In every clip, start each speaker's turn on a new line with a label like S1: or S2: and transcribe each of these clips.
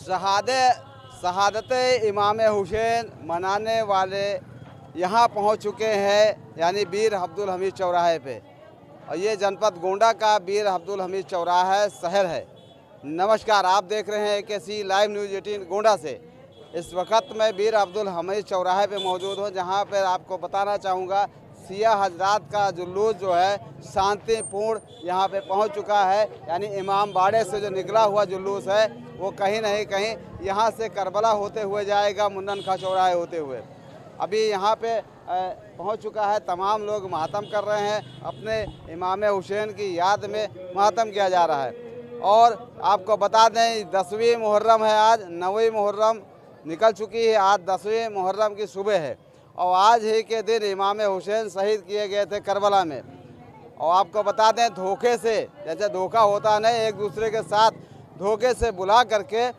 S1: शहादत इमाम हुसैन मनाने वाले यहाँ पहुँच चुके हैं, यानी वीर अब्दुल हमीद चौराहे पे। और ये जनपद गोंडा का वीर अब्दुल हमीद चौराहा शहर है। नमस्कार, आप देख रहे हैं केसी लाइव न्यूज़ 18 गोंडा से। इस वक्त मैं वीर अब्दुल हमीद चौराहे पे मौजूद हूँ, जहाँ पर आपको बताना चाहूँगा सिया हजरात का जुलूस जो है शांतिपूर्ण यहाँ पे पहुँच चुका है। यानी इमाम बाड़े से जो निकला हुआ जुलूस है वो कहीं नहीं कहीं यहाँ से करबला होते हुए जाएगा, मुंडन खां चौराहे होते हुए। अभी यहाँ पे पहुँच चुका है, तमाम लोग मातम कर रहे हैं, अपने इमाम हुसैन की याद में मातम किया जा रहा है। और आपको बता दें 10वीं मुहर्रम है, आज 9वीं मुहर्रम निकल चुकी है, आज 10वीं मुहर्रम की सुबह है। और आज ही के दिन इमाम हुसैन शहीद किए गए थे करबला में। और आपको बता दें धोखे से, जैसे धोखा होता नहीं, एक दूसरे के साथ धोखे से बुला करके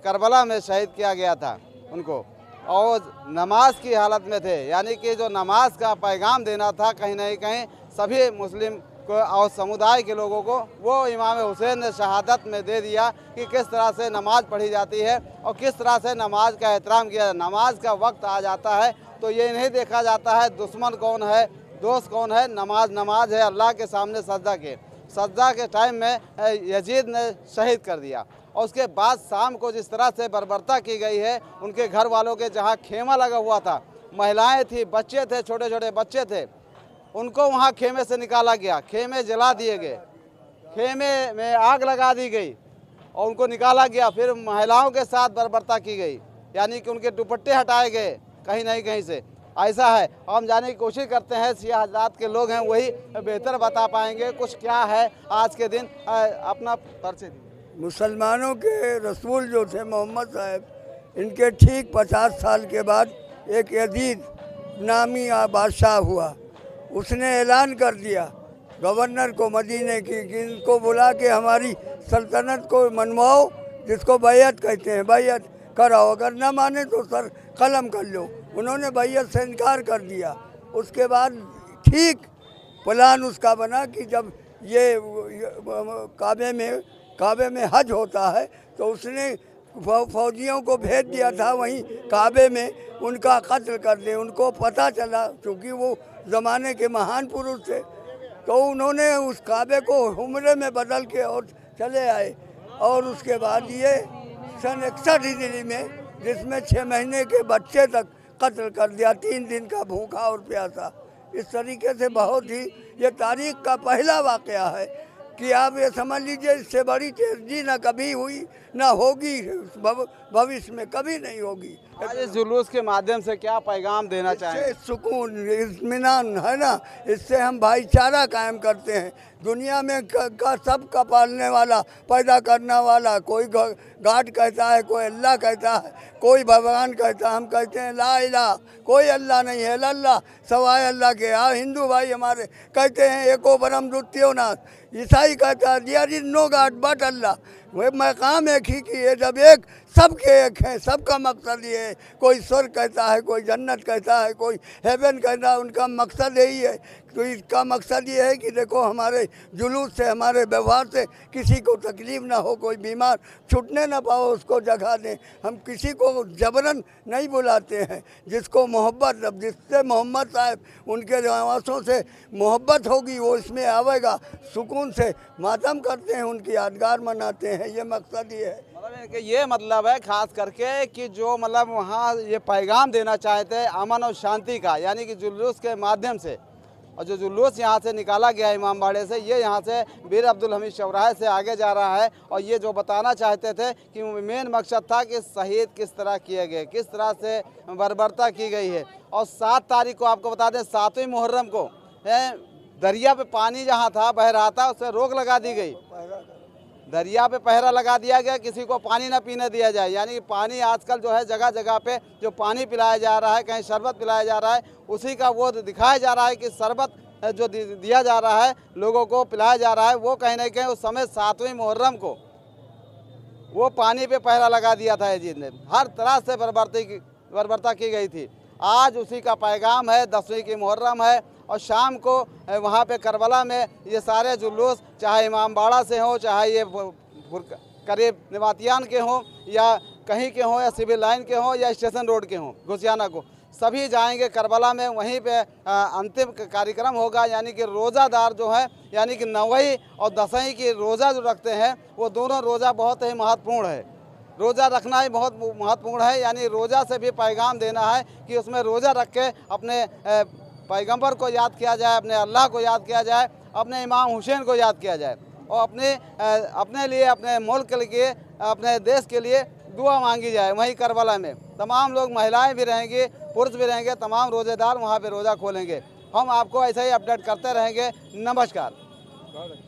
S1: करबला में शहीद किया गया था उनको। और नमाज की हालत में थे, यानी कि जो नमाज का पैगाम देना था कहीं ना कहीं सभी मुस्लिम को और समुदाय के लोगों को, वो इमाम हुसैन ने शहादत में दे दिया कि किस तरह से नमाज पढ़ी जाती है और किस तरह से नमाज का एहतराम किया। नमाज का वक्त आ जाता है तो ये नहीं देखा जाता है दुश्मन कौन है, दोस्त कौन है। नमाज है, अल्लाह के सामने सजदा के टाइम में यजीद ने शहीद कर दिया। और उसके बाद शाम को जिस तरह से बर्बरता की गई है, उनके घर वालों के जहाँ खेमा लगा हुआ था, महिलाएं थी, बच्चे थे, छोटे छोटे बच्चे थे, उनको वहाँ खेमे से निकाला गया, खेमे जला दिए गए, खेमे में आग लगा दी गई और उनको निकाला गया। फिर महिलाओं के साथ बर्बरता की गई, यानी कि उनके दुपट्टे हटाए गए कहीं नहीं कहीं से। ऐसा है, हम जाने की कोशिश करते हैं, सिया हजरात के लोग हैं, वही बेहतर बता पाएंगे कुछ क्या है आज के दिन। अपना परिचय दीजिए।
S2: मुसलमानों के रसूल जो थे मोहम्मद साहब, इनके ठीक 50 साल के बाद एक यजीद नामी बादशाह हुआ। उसने ऐलान कर दिया गवर्नर को मदीने की कि इनको बुला के हमारी सल्तनत को मनवाओ, जिसको बैयत कहते हैं, बैयत कराओ, अगर ना माने तो सर कलम कर लो। उन्होंने बैयत से इनकार कर दिया। उसके बाद ठीक प्लान उसका बना कि जब ये काबे में हज होता है तो उसने फौजियों को भेज दिया था वहीं काबे में उनका कत्ल कर दे। उनको पता चला, क्योंकि वो ज़माने के महान पुरुष थे, तो उन्होंने उस काबे को उम्रे में बदल के और चले आए। और उसके बाद ये सन 61 हिजरी में, जिसमें 6 महीने के बच्चे तक कत्ल कर दिया, 3 दिन का भूखा और प्यासा। इस तरीके से बहुत ही ये तारीख का पहला वाक़या है कि आप ये समझ लीजिए, इससे बड़ी ट्रेजेडी ना कभी हुई ना होगी, भविष्य में कभी नहीं होगी।
S1: आज इस जुलूस के माध्यम से क्या पैगाम देना चाहेंगे?
S2: सुकून, इत्मीनान है ना, इससे हम भाईचारा कायम करते हैं। दुनिया में सबका पालने वाला, पैदा करने वाला, कोई गॉड कहता है, कोई अल्लाह कहता है, कोई भगवान कहता है, हम कहते हैं ला इलाहा, कोई अल्लाह नहीं है, अल्लाह सवाए अल्लाह के। हिंदू भाई हमारे कहते हैं एको परम द्वितीयो नाथ, ईसाई कहता है there is no God but Allah. वह मकाम एक ही की है, जब एक सबके एक हैं, सबका मकसद ये है। कोई स्वर्ग कहता है, कोई जन्नत कहता है, कोई हेवन कहता है, उनका मकसद यही है। तो इसका मकसद ये है कि देखो हमारे जुलूस से, हमारे व्यवहार से किसी को तकलीफ़ ना हो, कोई बीमार छूटने ना पाओ, उसको जगह दें। हम किसी को जबरन नहीं बुलाते हैं, जिसको मोहब्बत, अब जिससे मोहम्मद साहब उनके नवासों से मोहब्बत होगी वो इसमें आवेगा, सुकून से मातम करते हैं, उनकी यादगार मनाते हैं। ये मकसद ये है।
S1: कि ये मतलब है खास करके कि जो मतलब वहाँ ये पैगाम देना चाहते हैं अमन और शांति का, यानी कि जुलूस के माध्यम से। और जो जुलूस यहाँ से निकाला गया इमाम बाड़े से, ये यहाँ से वीर अब्दुल हमीद चौराहे से आगे जा रहा है। और ये जो बताना चाहते थे कि मेन मकसद था कि शहीद किस तरह किए गए, किस तरह से बर्बरता की गई है। और 7 तारीख को आपको बता दें, 7वीं मुहर्रम को दरिया पे पानी जहाँ था बह रहा था, उससे रोक लगा दी गई, दरिया पे पहरा लगा दिया गया, किसी को पानी ना पीने दिया जाए। यानी कि पानी आजकल जो है जगह जगह पे जो पानी पिलाया जा रहा है, कहीं शरबत पिलाया जा रहा है, उसी का वो दिखाया जा रहा है कि शरबत जो दिया जा रहा है, लोगों को पिलाया जा रहा है, वो कहीं ना कहीं उस समय 7वीं मुहर्रम को वो पानी पे पहरा लगा दिया था यजीद ने। हर तरह से बर्बरता की गई थी। आज उसी का पैगाम है, 10वीं की मुहर्रम है और शाम को वहाँ पे करबला में ये सारे जुलूस, चाहे इमाम बाड़ा से हो, चाहे ये करीब निवातियान के हों या कहीं के हों या सिविल लाइन के हों या स्टेशन रोड के हों घुसियाना को, सभी जाएंगे करबला में। वहीं पे अंतिम कार्यक्रम होगा, यानी कि रोज़ादार जो है यानी कि 9वीं और 10वीं की रोज़ा जो रखते हैं वो दोनों रोज़ा बहुत ही महत्वपूर्ण है। रोज़ा रखना ही बहुत महत्वपूर्ण है, यानी रोज़ा से भी पैगाम देना है कि उसमें रोज़ा रख के अपने पैगंबर को याद किया जाए, अपने अल्लाह को याद किया जाए, अपने इमाम हुसैन को याद किया जाए और अपने लिए, अपने मुल्क के लिए, अपने देश के लिए दुआ मांगी जाए। वहीं करबला में तमाम लोग, महिलाएं भी रहेंगी, पुरुष भी रहेंगे, तमाम रोज़ेदार वहाँ पे रोज़ा खोलेंगे। हम आपको ऐसे ही अपडेट करते रहेंगे। नमस्कार।